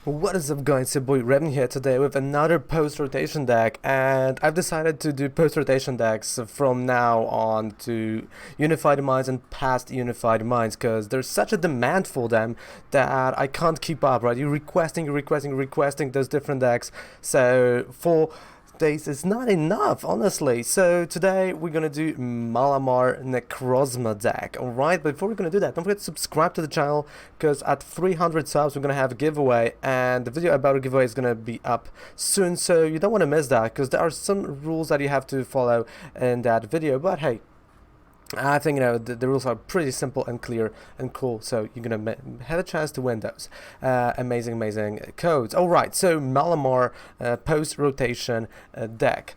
What is up guys, your boy Revin here today with another post-rotation deck, and I've decided to do post-rotation decks from now on to Unified Minds and past Unified Minds because there's such a demand for them that I can't keep up, right? You're requesting those different decks, so for days is not enough, honestly. So today we're gonna do Malamar Necrozma deck. Alright, but before we're gonna do that, don't forget to subscribe to the channel because at 300 subs we're gonna have a giveaway, and the video about a giveaway is gonna be up soon, so you don't want to miss that because there are some rules that you have to follow in that video. But hey, I think the rules are pretty simple and clear and cool, so you're gonna have a chance to win those amazing codes. Alright, so Malamar post-rotation deck.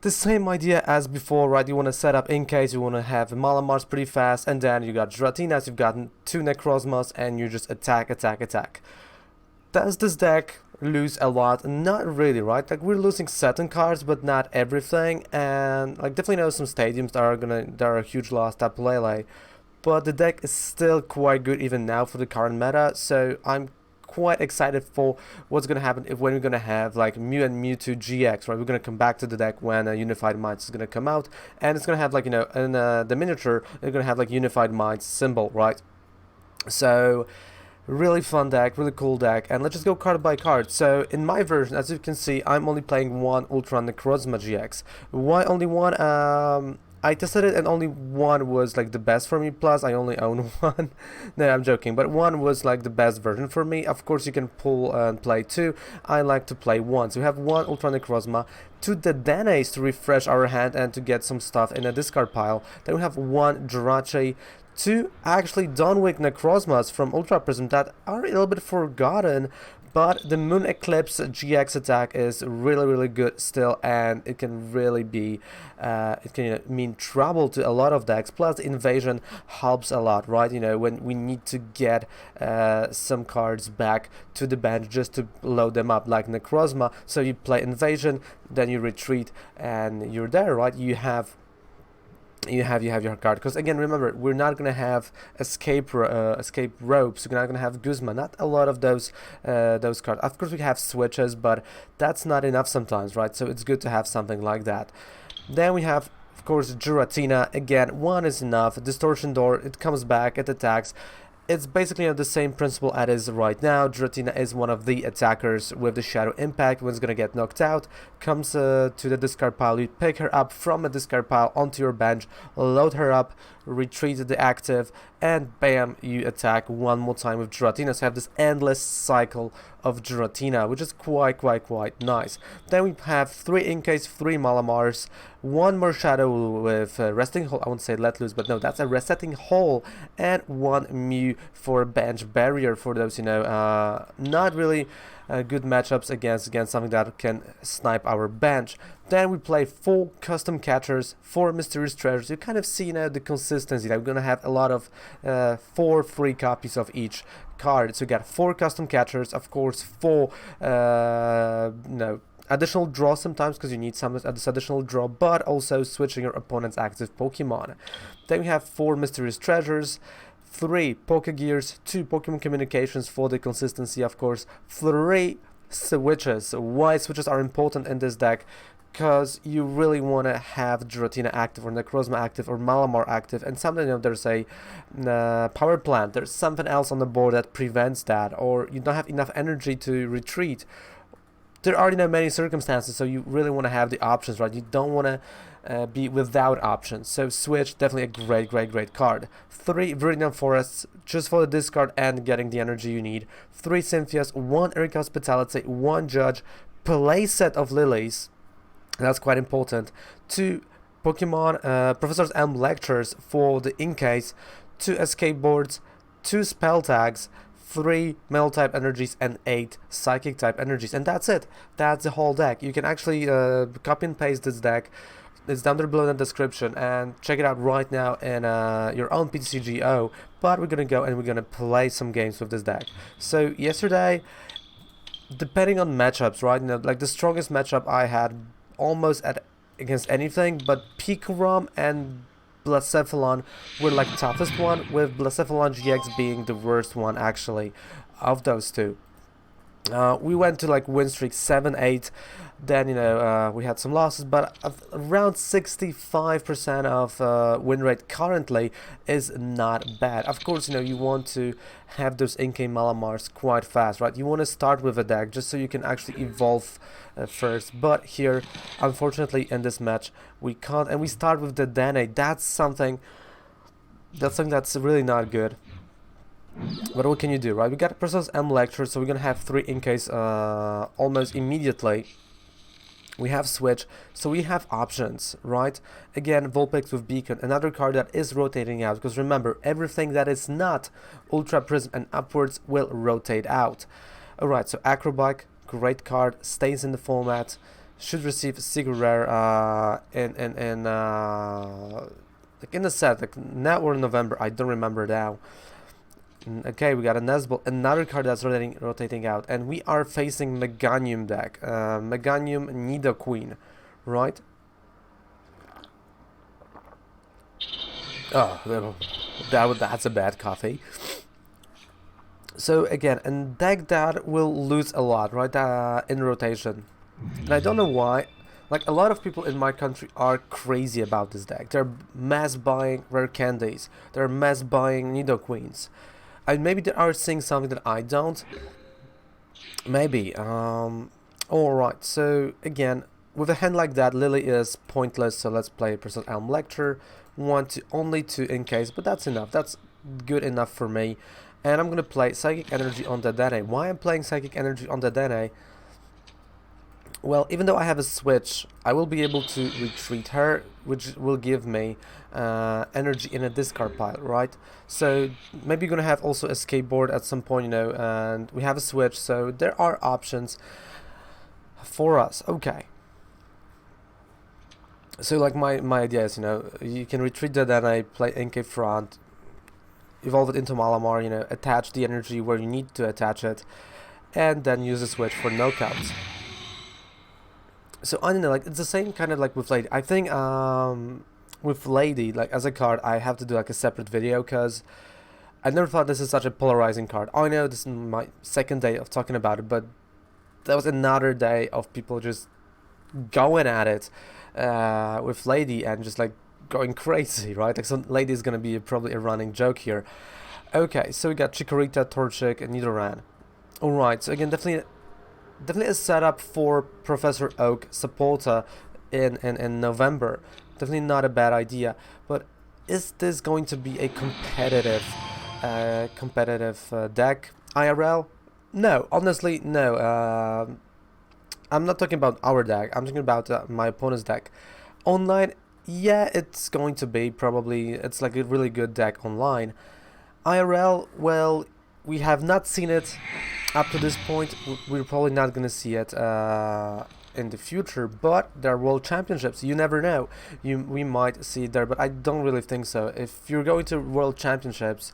The same idea as before, right? You want to set up in case you want to have Malamars pretty fast, and then you got Giratinas, you've got 2 Necrozmas, and you just attack. Does this deck lose a lot? Not really, right? Like, we're losing certain cards but not everything, and like definitely know some stadiums that are a huge loss, Tapu Lele, but the deck is still quite good even now for the current meta, so I'm quite excited for what's gonna happen when we're gonna have like Mew and Mewtwo GX, right? We're gonna come back to the deck when Unified Minds is gonna come out, and it's gonna have like, in the miniature they're gonna have like Unified Minds symbol, right? So really fun deck, really cool deck, and let's just go card by card. So in my version, as you can see, I'm only playing one Ultra Necrozma-GX. Why only one? I tested it and only one was like the best for me, plus I only own one. No, I'm joking, but one was like the best version for me. Of course you can pull and play two. I like to play one. So we have one Ultra Necrozma, 2 Dedennes to refresh our hand and to get some stuff in a discard pile. Then we have one Jirachi, 2 actually Dunwick Necrozmas from Ultra Prism that are a little bit forgotten, but the Moon Eclipse GX attack is really good still, and it can really be it can mean trouble to a lot of decks. Plus the invasion helps a lot, right? When we need to get some cards back to the bench just to load them up, like Necrozma. So you play invasion, then you retreat, and you're there, right? You have your card, because again, remember, we're not gonna have escape ropes, we're not gonna have Guzma, not a lot of those cards. Of course we have switches, but that's not enough sometimes, right? So it's good to have something like that. Then we have, of course, Giratina. Again, one is enough. Distortion Door, it comes back, it attacks. It's basically the same principle as is right now. Giratina is one of the attackers with the Shadow Impact. When it's gonna get knocked out, comes to the discard pile, you pick her up from the discard pile onto your bench, load her up, retreat the active, and bam, you attack one more time with Giratina. So you have this endless cycle of Giratina, which is quite nice. Then we have 3 Inkays, 3 Malamars, 1 Marshadow with Resting Hole, I won't say Let Loose, but no, that's a Resetting Hole, and 1 Mew for bench barrier for those, not really good matchups against something that can snipe our bench. Then we play 4 custom catchers, 4 mysterious treasures. You kind of see the consistency that we're gonna have a lot of 4 free copies of each card. So you got 4 custom catchers, of course, 4 additional draw sometimes because you need this additional draw, but also switching your opponent's active Pokemon. Then we have 4 mysterious treasures, 3 Pokégears, 2 Pokémon Communications for the consistency, of course, 3 switches. Why switches are important in this deck? Because you really want to have Giratina active, or Necrozma active, or Malamar active, and sometimes there's a power plant, there's something else on the board that prevents that, or you don't have enough energy to retreat. There are many circumstances, so you really want to have the options, right? You don't want to be without options. So switch, definitely a great card. 3 Viridian Forests just for the discard and getting the energy you need. 3 Cynthias, 1 Erika Hospitality, 1 Judge, playset of Lilies, that's quite important. 2 Pokemon Professor's Elm Lectures for the Inkays, 2 Escape Boards, 2 Spell Tags, 3 Metal type energies, and 8 Psychic type energies, and that's it. That's the whole deck. You can actually copy and paste this deck. It's down there below in the description, and check it out right now in your own TCG. But we're gonna go and we're gonna play some games with this deck. So yesterday, depending on matchups, right? Like the strongest matchup I had almost against anything, but Pikarom and Blacephalon were like the toughest one, with Blacephalon GX being the worst one actually of those two. We went to like win streak 7-8, then we had some losses, but around 65% of win rate currently is not bad. Of course, you want to have those Inkay Malamars quite fast, right? You want to start with a deck just so you can actually evolve first, but here, unfortunately, in this match, we can't, and we start with the Dedenne. That's something that's really not good. But what can you do, right? We got a Person's M Lecture, so we're gonna have 3 Inkays almost immediately. We have Switch, so we have options, right? Again, Vulpix with Beacon, another card that is rotating out, because remember, everything that is not Ultra Prism and upwards will rotate out. Alright, so Acrobike, great card, stays in the format, should receive Secret Rare in the set, like now or in November, I don't remember now. Okay, we got a Nesball, another card that's rotating out, and we are facing Meganium deck, Meganium Nidoqueen, right? Oh, that's a bad coffee. So again, a deck that will lose a lot, right, in rotation, and I don't know why. Like, a lot of people in my country are crazy about this deck. They're mass buying rare candies, they're mass buying Nidoqueens. And maybe they are seeing something that I don't. Maybe. Alright, so again, with a hand like that, Lillie is pointless, so let's play Personal Elm Lecture. Only 2 in case, but that's enough. That's good enough for me. And I'm gonna play Psychic Energy on the Dedenne. Why I'm playing Psychic Energy on the Dedenne? Well, even though I have a Switch, I will be able to retreat her, which will give me energy in a discard pile, right? So maybe you're gonna have also Escape Board at some point, and we have a Switch, so there are options for us. Okay. So like my idea is, you can retreat that, and I play Inkay front, evolve it into Malamar, attach the energy where you need to attach it, and then use the Switch for knockouts. So I don't know, like, it's the same kind of like with Lady. I think with Lady, like, as a card, I have to do like a separate video, because I never thought this is such a polarizing card. I know this is my second day of talking about it, but that was another day of people just going at it with Lady and just like going crazy, right? Like, some Lady is gonna be probably a running joke here. Okay, so we got Chikorita, Torchic, and Nidoran. Alright, so again, definitely a setup for Professor Oak Sapolta in November. Definitely not a bad idea, but is this going to be a competitive deck IRL? No, honestly, no. I'm not talking about our deck, I'm talking about my opponent's deck. Online, yeah, it's going to be probably, it's like a really good deck online. IRL, well, we have not seen it up to this point. We're probably not going to see it in the future, but there are World Championships. You never know. We might see it there, but I don't really think so. If you're going to World Championships,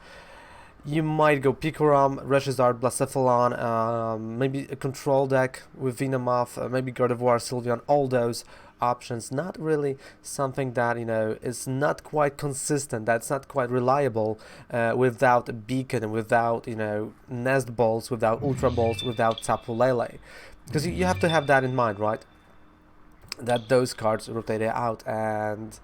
you might go Pikoram, Reshizard, Blacephalon, maybe a control deck with Venomoth, maybe Gardevoir, Sylveon, all those options. Not really something that, is not quite consistent, that's not quite reliable without a Beacon, without, Nest Balls, without Ultra Balls, without Tapu Lele. Because you have to have that in mind, right? That those cards rotate out, and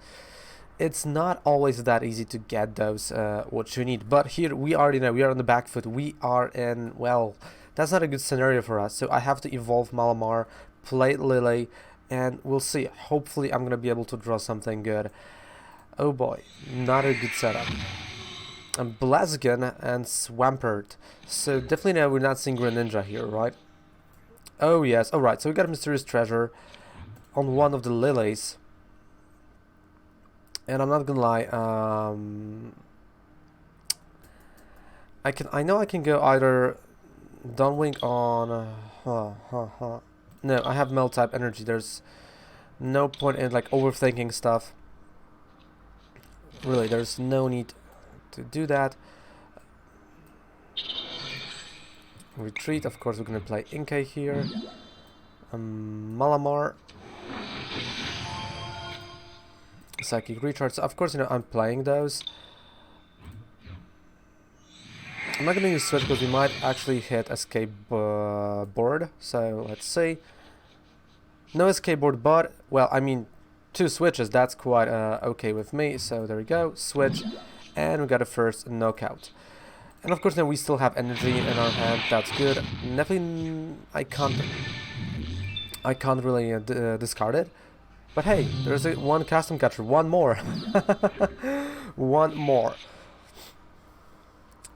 it's not always that easy to get those what you need. But here we are, we are on the back foot. We are in, well, that's not a good scenario for us. So I have to evolve Malamar, play Lillie, and we'll see. Hopefully I'm gonna be able to draw something good. Oh boy, not a good setup. And Blaziken and Swampert. So definitely now we're not seeing Greninja here, right? Oh yes, alright, so we got a Mysterious Treasure on one of the Lilies. And I'm not gonna lie, I know I can go either Dawnwing on no, I have Melt type energy. There's no point in like overthinking stuff. Really, there's no need to do that. Retreat, of course we're gonna play Inkay here. Malamar. Psychic Recharge. So of course, I'm playing those. I'm not gonna use Switch because we might actually hit Escape Board, so let's see. No Escape Board, but, well, I mean, 2 switches, that's quite okay with me, so there we go, switch, and we got a first knockout. And of course now we still have energy in our hand, that's good. Nothing, I can't really discard it. But hey, there's one custom catcher, one more. One more.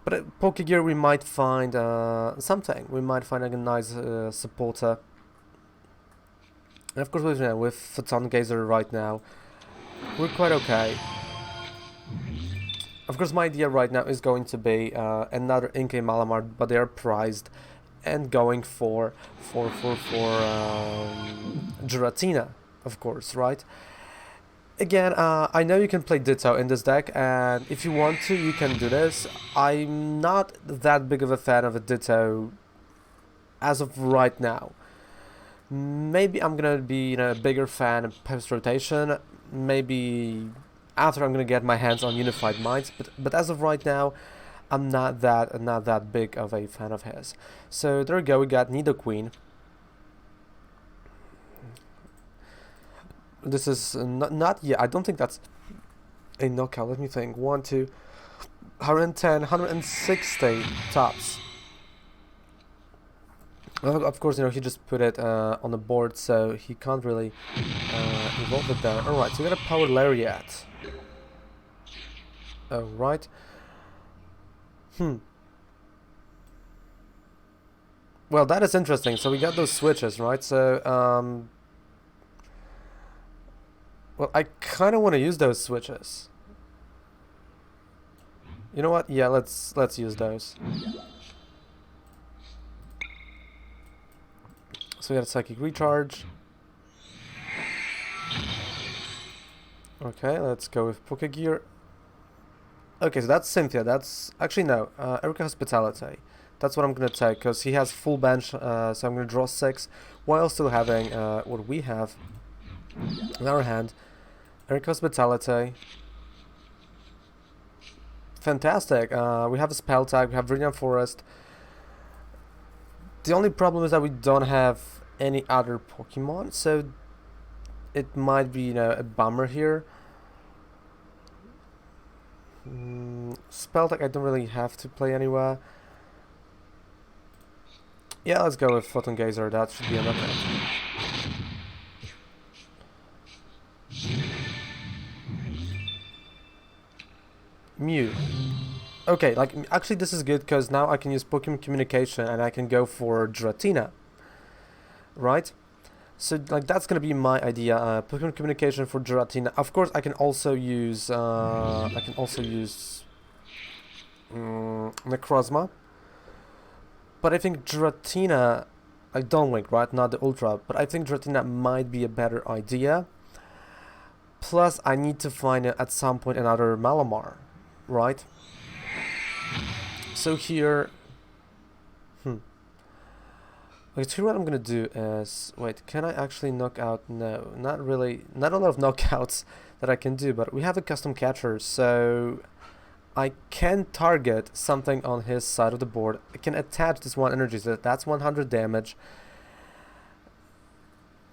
But at Pokégear we might find something. We might find a nice supporter. And of course with Photon Gazer right now, we're quite okay. Of course my idea right now is going to be another Inkay Malamar, but they are priced and going for Giratina, of course, right? Again, I know you can play Ditto in this deck, and if you want to, you can do this. I'm not that big of a fan of a Ditto as of right now. Maybe I'm gonna be a bigger fan of post-rotation, maybe after I'm gonna get my hands on Unified Minds, but as of right now, I'm not that big of a fan of his. So there we go, we got Nidoqueen. This is not yet, I don't think that's a knockout. Let me think. 1, 2, 110, 160 tops. Well, of course, he just put it on the board, so he can't really evolve it there. Alright, so we got a Power Lariat. Alright. Well, that is interesting. So we got those switches, right? So, well, I kind of want to use those switches. You know what? Yeah, let's use those. So we got a Psychic Recharge. Okay, let's go with Pokégear. Okay, so that's Cynthia. That's actually no. Erika Hospitality. That's what I'm gonna take because he has full bench. So I'm gonna draw 6 while still having what we have in our hand. Erika Hospitality. Fantastic. We have a spell tag. We have Viridian Forest. The only problem is that we don't have any other Pokemon, so it might be a bummer here. Spell tag I don't really have to play anywhere. Yeah, let's go with Photon Gazer. That should be enough. Mew. Okay, like, actually this is good because now I can use Pokémon Communication and I can go for Giratina. Right? So, like, that's gonna be my idea. Pokémon Communication for Giratina. Of course, I can also use Necrozma. But I think Giratina, like Dawn Wing, right? Not the Ultra. But I think Giratina might be a better idea. Plus, I need to find at some point another Malamar, right? So here, okay, so what I'm gonna do is, wait, can I actually knock out? No, not really, not a lot of knockouts that I can do, but we have a custom catcher, so I can target something on his side of the board. I can attach this 1 energy, so that's 100 damage.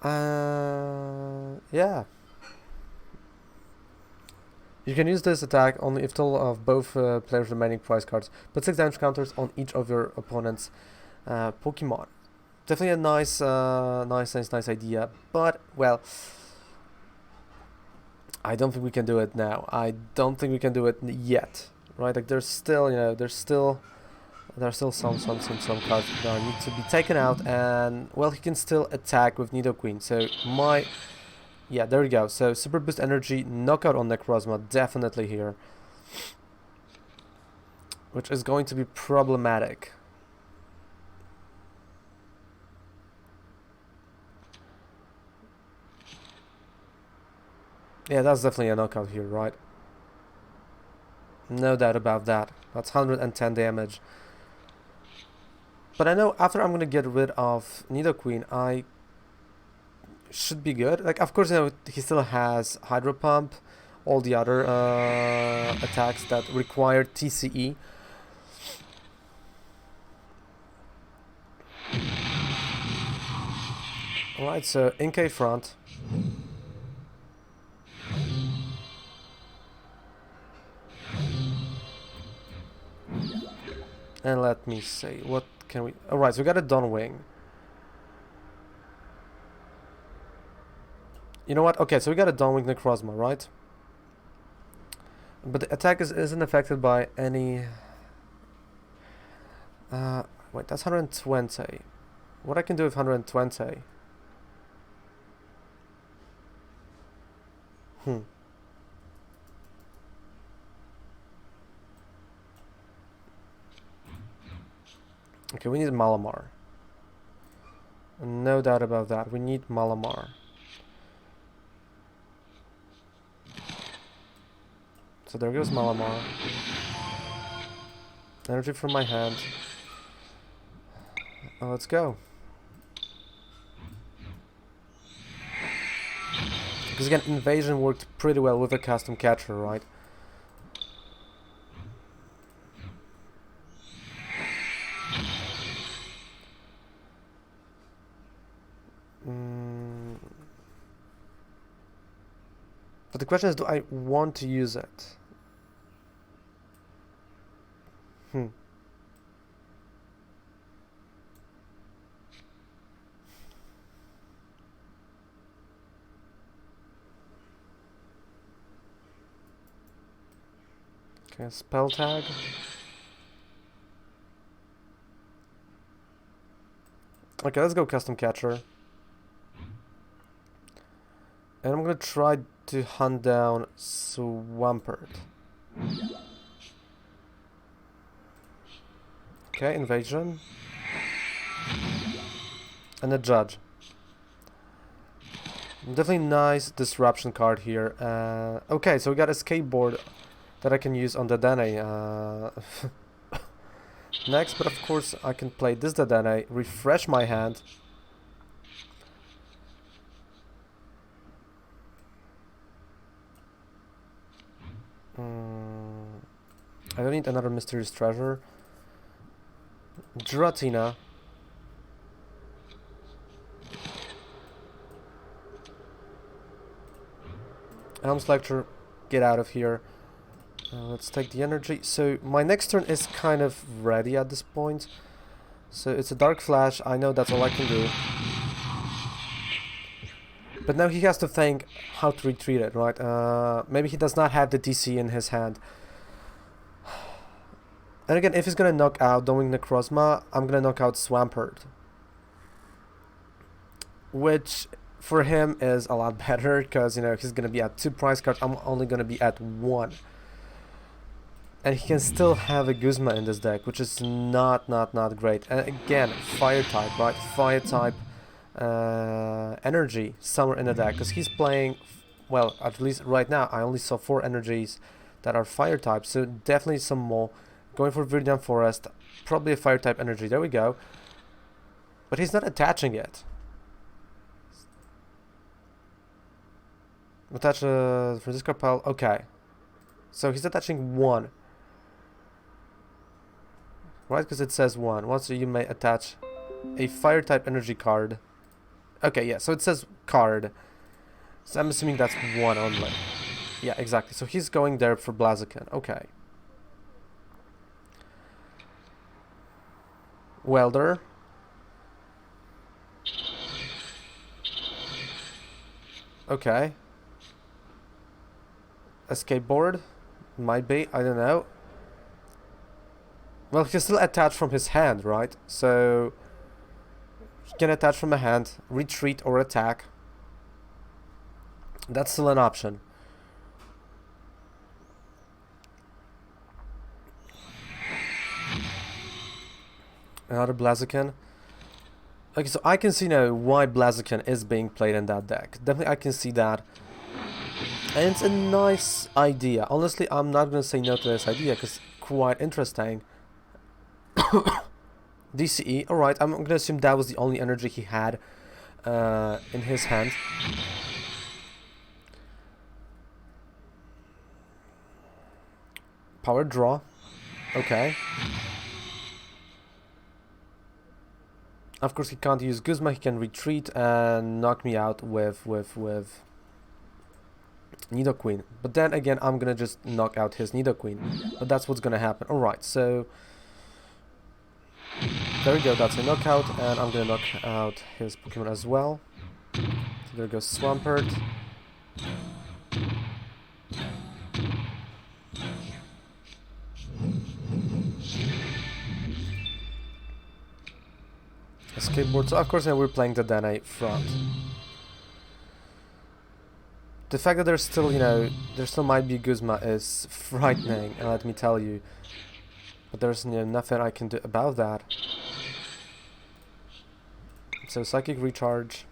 Yeah. You can use this attack only if total of both players' remaining prize cards. Put 6 damage counters on each of your opponent's Pokemon. Definitely a nice idea, but well, I don't think we can do it now. I don't think we can do it yet, right? Like there's still, there's still some cards that need to be taken out, and well, he can still attack with Nidoqueen. So yeah, there we go. So Super Boost Energy, knockout on Necrozma, definitely here, which is going to be problematic. Yeah, that's definitely a knockout here, right? No doubt about that. That's 110 damage. But I know after I'm gonna get rid of Nidoqueen, I should be good. Like, of course, he still has Hydro Pump, all the other attacks that require TCE. Alright, so Inkay front. And let me see, what can we... Alright, so we got a Dawnwing. You know what? Okay, so we got a Dawnwing Necrozma, right? But the attack isn't affected by any... wait, that's 120. What I can do with 120? Okay, we need Malamar. No doubt about that. We need Malamar. So there goes Malamar. Energy from my hand. Let's go. Because again, Invasion worked pretty well with a custom catcher, right? But the question is, do I want to use it? Okay, spell tag. Okay, let's go custom catcher. And I'm gonna try to hunt down Swampert. Okay, Invasion. And a Judge. Definitely nice disruption card here. Okay, so we got Escape Board that I can use on the Dedenne next, but of course I can play this Dedenne, refresh my hand. I don't need another Mysterious Treasure. Giratina. Helm's Lecture, get out of here. Let's take the energy. So my next turn is kind of ready at this point. So it's a Dark Flash. I know that's all I can do. But now he has to think how to retreat it, right? Maybe he does not have the DC in his hand. And again, if he's gonna knock out Dawnwing Necrozma, I'm gonna knock out Swampert. Which, for him, is a lot better, because, you know, he's gonna be at 2 prize cards, I'm only gonna be at 1. And he can still have a Guzma in this deck, which is not great. And again, Fire type, right? Fire type energy somewhere in the deck, because he's playing, well, at least right now, I only saw 4 energies that are Fire type, so definitely some more. Going for Viridian Forest, probably a Fire type energy, there we go. But he's not attaching it. Attach for this card pile, okay. So he's attaching 1. Right, because it says 1. Once you may attach a Fire type energy card. Okay, yeah, so it says card. So I'm assuming that's 1 only. Yeah, exactly. So he's going there for Blaziken. Okay. Welder. Okay. Escape Board. Might be, I don't know. Well, he's still attached from his hand, right? So he can attach from a hand, retreat or attack. That's still an option. Another Blaziken. Okay, so I can see now why Blaziken is being played in that deck. Definitely I can see that. And it's a nice idea. Honestly, I'm not going to say no to this idea, because it's quite interesting. DCE, alright, I'm going to assume that was the only energy he had in his hand. Power draw. Okay. Of course, he can't use Guzma. He can retreat and knock me out with Nidoqueen. But then again, I'm gonna just knock out his Nidoqueen. But that's what's gonna happen. Alright, so there we go, that's a knockout, and I'm gonna knock out his Pokemon as well. So there goes Swampert. Escape Board. So of course now we're playing the Dedenne front. The fact that there's still, you know, there still might be Guzma is frightening, and let me tell you. But there's, you know, nothing I can do about that. So Psychic Recharge.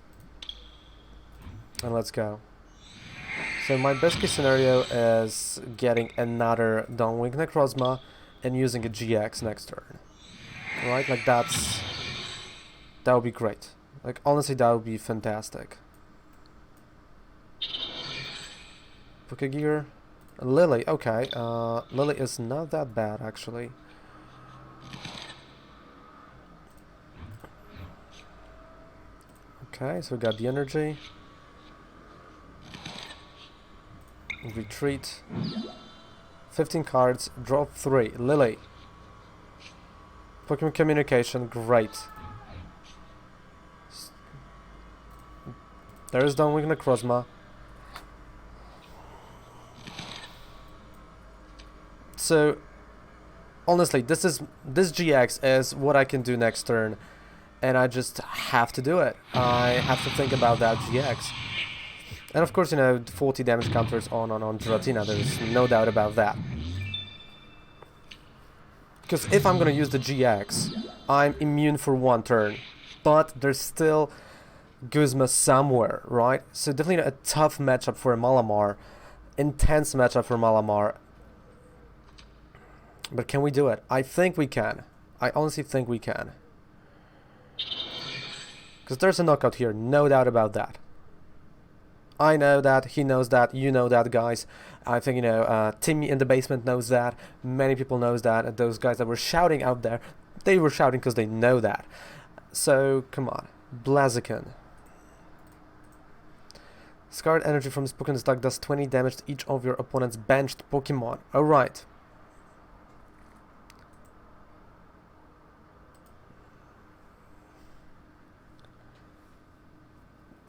And let's go. So my best case scenario is getting another Dawnwing Necrozma and using a GX next turn. Right? Like that would be great. Like honestly, that would be fantastic. Pokégear. Lillie, okay. Lillie is not that bad actually. Okay, so we got the energy. Retreat. 15 cards, draw 3. Lillie. Pokémon Communication, great. There is Dawnwing Necrozma. So, honestly, this GX is what I can do next turn, and I just have to do it. I have to think about that GX. And of course, you know, 40 damage counters on Giratina, there's no doubt about that. Because if I'm gonna use the GX, I'm immune for 1 turn. But there's still Guzma somewhere, right? So definitely a tough matchup for a Malamar. Intense matchup for Malamar. But can we do it? I think we can. I honestly think we can. Because there's a knockout here, no doubt about that. I know that, he knows that, you know that, guys. I think, you know, Timmy in the basement knows that. Many people knows that. And those guys that were shouting out there, they were shouting because they know that. So, come on. Blaziken. Scarred energy from this Pokémon's deck does 20 damage to each of your opponent's benched Pokemon. Alright.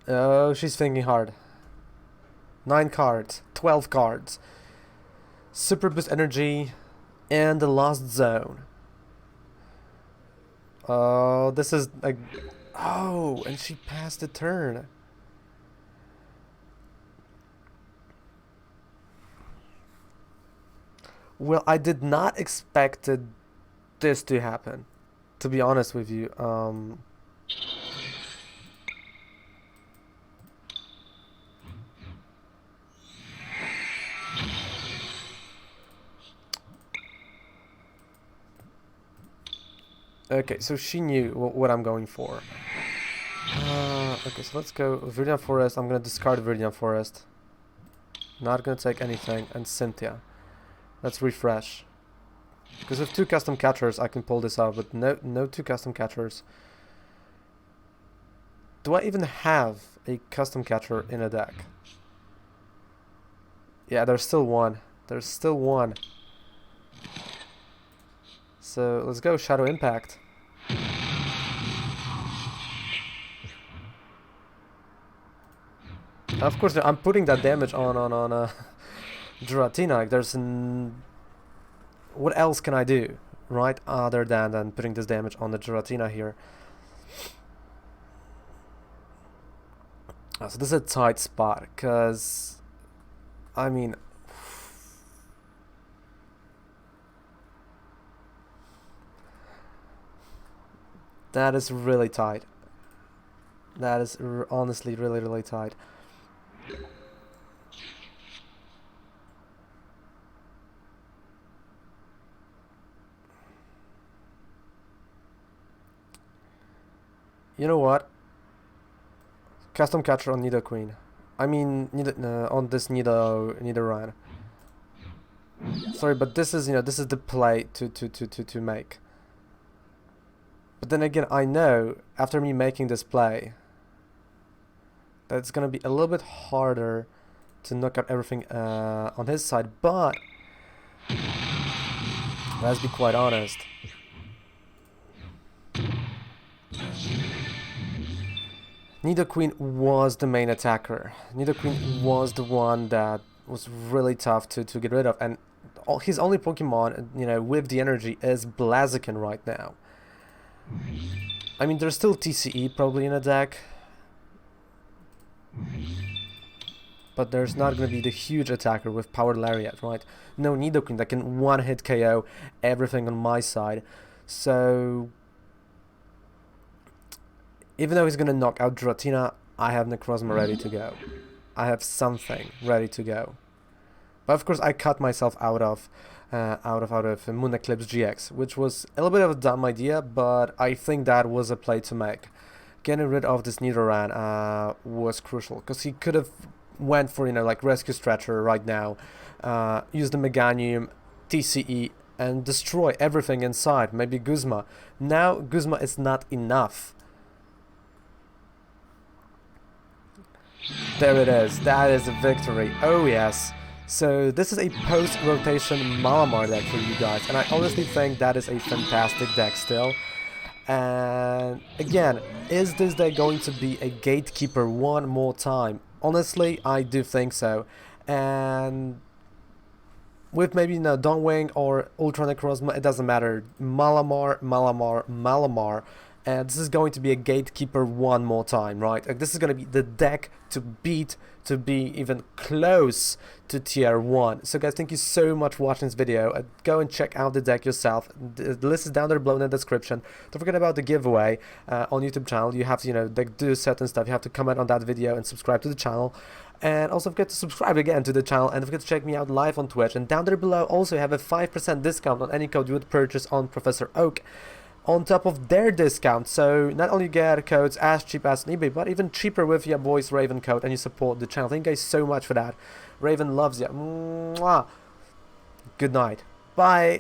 Oh, she's thinking hard. 9 cards, 12 cards. Super Boost Energy and the Lost Zone. Oh, this is a... Oh, and she passed the turn. Well, I did not expect this to happen, to be honest with you. Okay, so she knew what I'm going for. Okay, so let's go Viridian Forest. I'm gonna discard Viridian Forest. Not gonna take anything. And Cynthia. Let's refresh. Because with 2 custom catchers I can pull this off, but no 2 custom catchers. Do I even have a custom catcher in a deck? Yeah, there's still one. There's still one. So let's go Shadow Impact. Of course, I'm putting that damage on Giratina. Like, there's what else can I do, right? Other than putting this damage on the Giratina here. So this is a tight spot, because I mean, that is really tight. That is honestly really tight. You know what? Custom catcher on Nidoqueen. I mean, on this Nidoran. Sorry, but this is, you know, this is the play to make. But then again, I know, after me making this play, that it's gonna be a little bit harder to knock out everything on his side, but let's be quite honest. Nidoqueen was the main attacker. Nidoqueen was the one that was really tough to get rid of, and his only Pokemon, you know, with the energy is Blaziken right now. I mean, there's still TCE probably in a deck, but there's not going to be the huge attacker with Power Lariat, right? No Nidoqueen that can one-hit KO everything on my side. So even though he's going to knock out Giratina, I have Necrozma ready to go. I have something ready to go. But of course I cut myself out of Moon Eclipse GX, which was a little bit of a dumb idea, but I think that was a play to make. Getting rid of this Nidoran was crucial, because he could have went for, you know, like Rescue Stretcher right now, use the Meganium, TCE, and destroy everything inside, maybe Guzma. Now Guzma is not enough. There it is, that is a victory, oh yes. So this is a post-rotation Malamar deck for you guys, and I honestly think that is a fantastic deck still. And again, is this deck going to be a gatekeeper one more time? Honestly, I do think so. And with maybe, you know, Dawnwing or Ultra Necrozma, it doesn't matter. Malamar, Malamar, Malamar. And this is going to be a gatekeeper one more time, right? Like, this is going to be the deck to beat, to be even close to tier 1. So guys, thank you so much for watching this video. Go and check out the deck yourself. The list is down there below in the description. Don't forget about the giveaway on YouTube channel. You have to, you know, do certain stuff. You have to comment on that video and subscribe to the channel. And also forget to subscribe again to the channel, and don't forget to check me out live on Twitch. And down there below also you have a 5% discount on any code you would purchase on Professor Oak, on top of their discount. So not only get codes as cheap as on eBay, but even cheaper with your boy's Raven code, and you support the channel. Thank you guys so much for that. Raven loves you. Mwah. Good night. Bye.